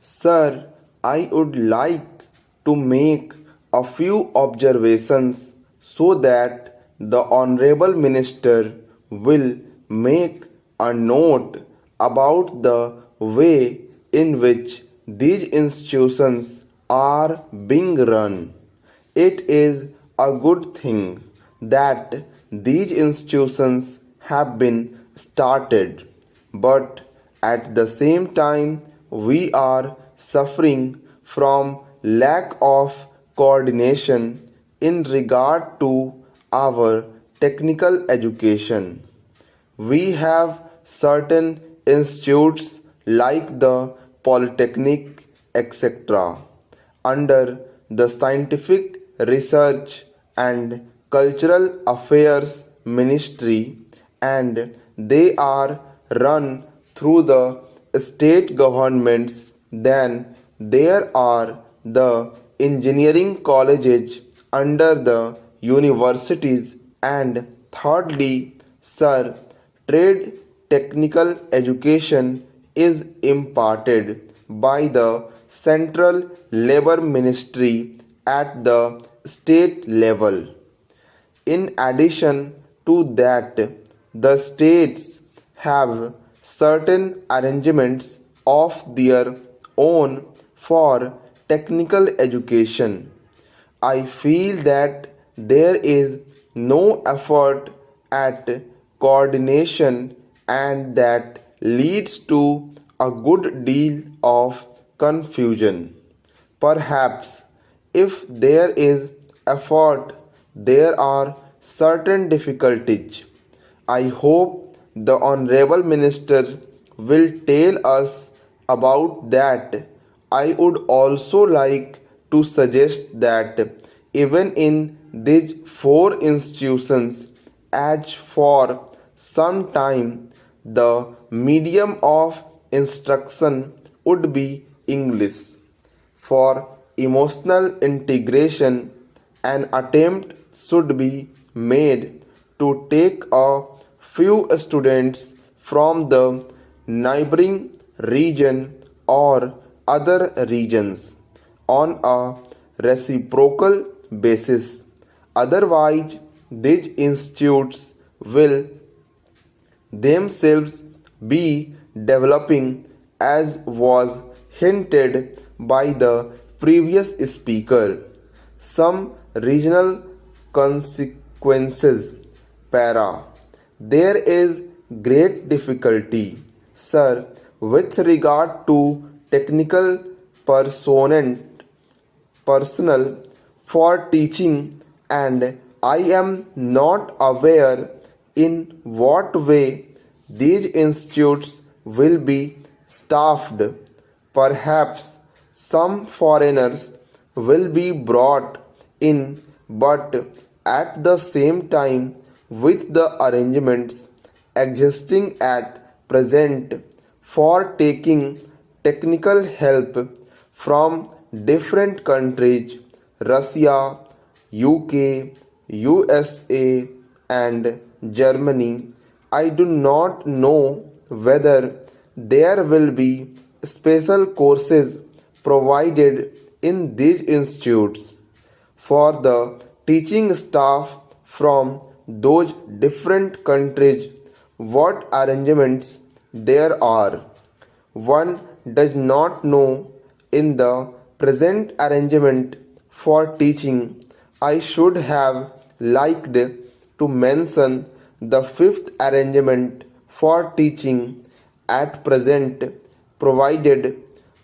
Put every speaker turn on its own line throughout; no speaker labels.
Sir, I would like to make a few observations so that the Honorable Minister will make a note about the way in which these institutions are being run. It is a good thing that these institutions have been started, but at the same time, we are suffering from lack of coordination in regard to our technical education. We have certain institutes like the Polytechnic, etc., under the Scientific Research and Cultural Affairs Ministry, and they are run through the state governments. Then there are the engineering colleges under the universities, and thirdly, sir, trade technical education is imparted by the Central Labor Ministry at the state level. In addition to that, the states have certain arrangements of their own for technical education. I feel that there is no effort at coordination, and that leads to a good deal of confusion. Perhaps if there is effort, there are certain difficulties. I hope the Honorable Minister will tell us about that. I would also like to suggest that even in these four institutions, as for some time, the medium of instruction would be English. For emotional integration, an attempt should be made to take a few students from the neighboring region or other regions on a reciprocal basis. Otherwise, these institutes will themselves be developing, as was hinted by the previous speaker, some regional consequences. Para. There is great difficulty, sir, with regard to technical personnel for teaching, and I am not aware in what way these institutes will be staffed. Perhaps some foreigners will be brought in, but at the same time, with the arrangements existing at present for taking technical help from different countries, Russia, UK, USA, and Germany, I do not know whether there will be special courses provided in these institutes for the teaching staff from those different countries. What arrangements there are, one does not know. In the present arrangement for teaching, I should have liked to mention the fifth arrangement for teaching at present provided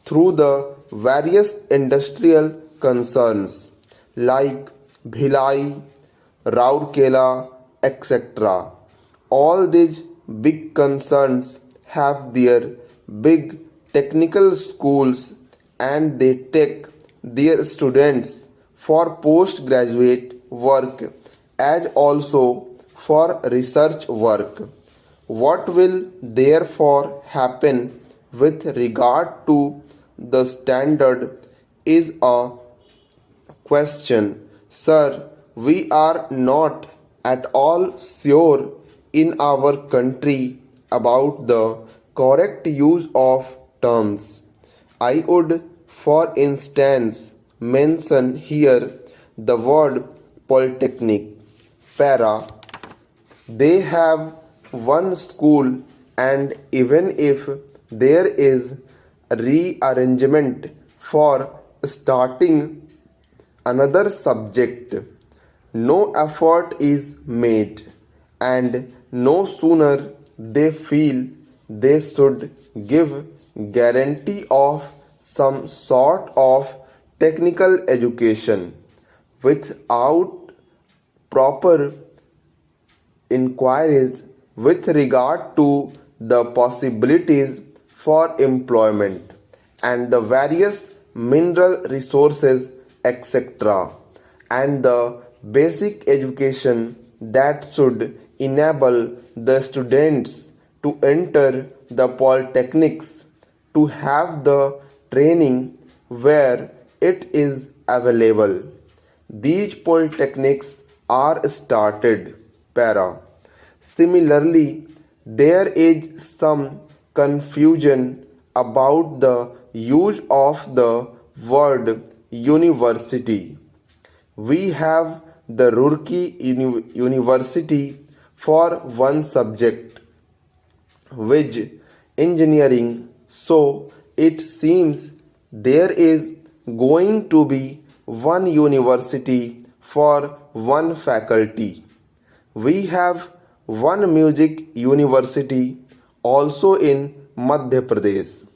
through the various industrial concerns like Bhilai, Rourkela, etc. All these big concerns have their big technical schools, and they take their students for postgraduate work as also for research work. What will therefore happen with regard to the standard is a question. Sir, we are not at all sure in our country about the correct use of terms. I would, for instance, mention here the word polytechnic. Para. They have one school, and even if there is rearrangement for starting another subject, no effort is made, and no sooner they feel they should give guarantee of some sort of technical education without proper inquiries with regard to the possibilities for employment and the various mineral resources, etc., and the basic education that should enable the students to enter the polytechnics, to have the training where it is available. These polytechnics are started. Para. Similarly, there is some confusion about the use of the word university. We have the Roorkee University for one subject, which engineering, so it seems there is going to be one university for one faculty. We have one music university also in Madhya Pradesh.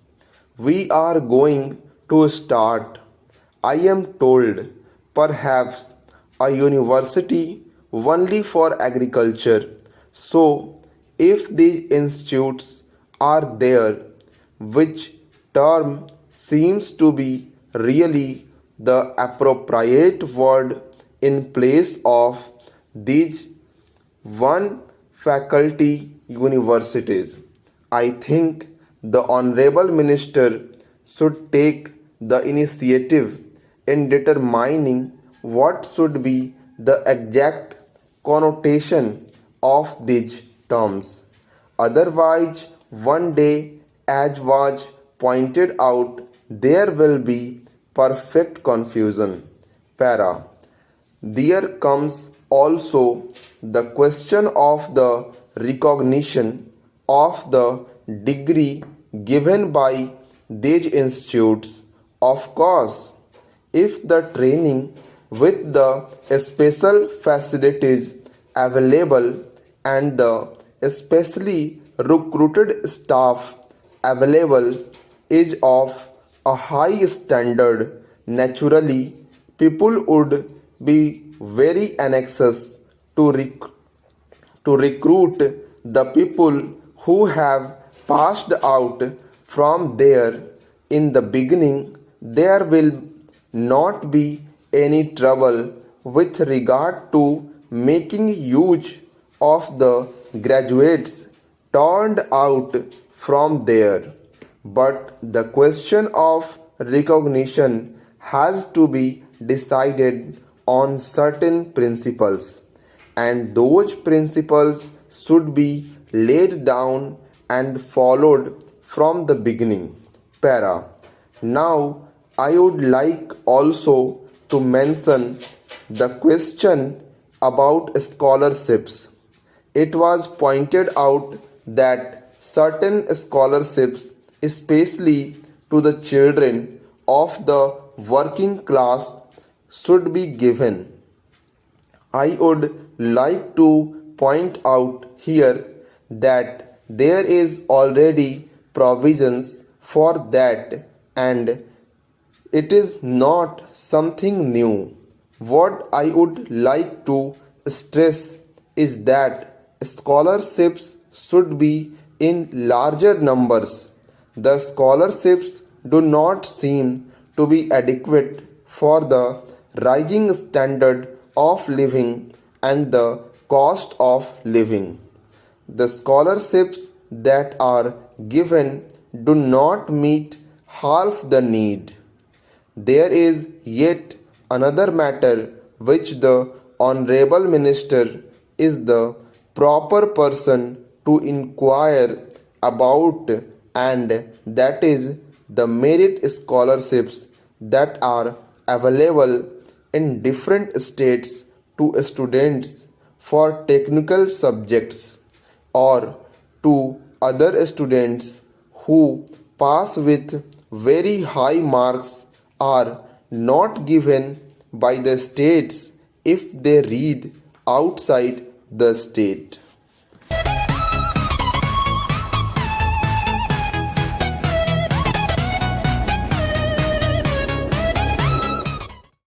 We are going to start, I am told, perhaps a university only for agriculture. So, if these institutes are there, which term seems to be really the appropriate word in place of these one faculty universities, I think the Honorable Minister should take the initiative in determining what should be the exact connotation of these terms. Otherwise, one day, as was pointed out, there will be perfect confusion. Para. There comes also the question of the recognition of the degree given by these institutes. Of course, if the training with the special facilities available and the specially recruited staff available is of a high standard, naturally people would be very anxious to recruit the people who have passed out from there in the beginning. There will not be any trouble with regard to making use of the graduates turned out from there. But the question of recognition has to be decided on certain principles, and those principles should be laid down and followed from the beginning. Para. Now, I would like also to mention the question about scholarships. It was pointed out that certain scholarships, especially to the children of the working class, should be given. I would like to point out here that there is already provisions for that, and it is not something new. What I would like to stress is that scholarships should be in larger numbers. The scholarships do not seem to be adequate for the rising standard of living and the cost of living. The scholarships that are given do not meet half the need. There is yet another matter which the Honorable Minister is the proper person to inquire about, and that is the merit scholarships that are available in different states to students for technical subjects or to other students who pass with very high marks are not given by the states if they read outside the state.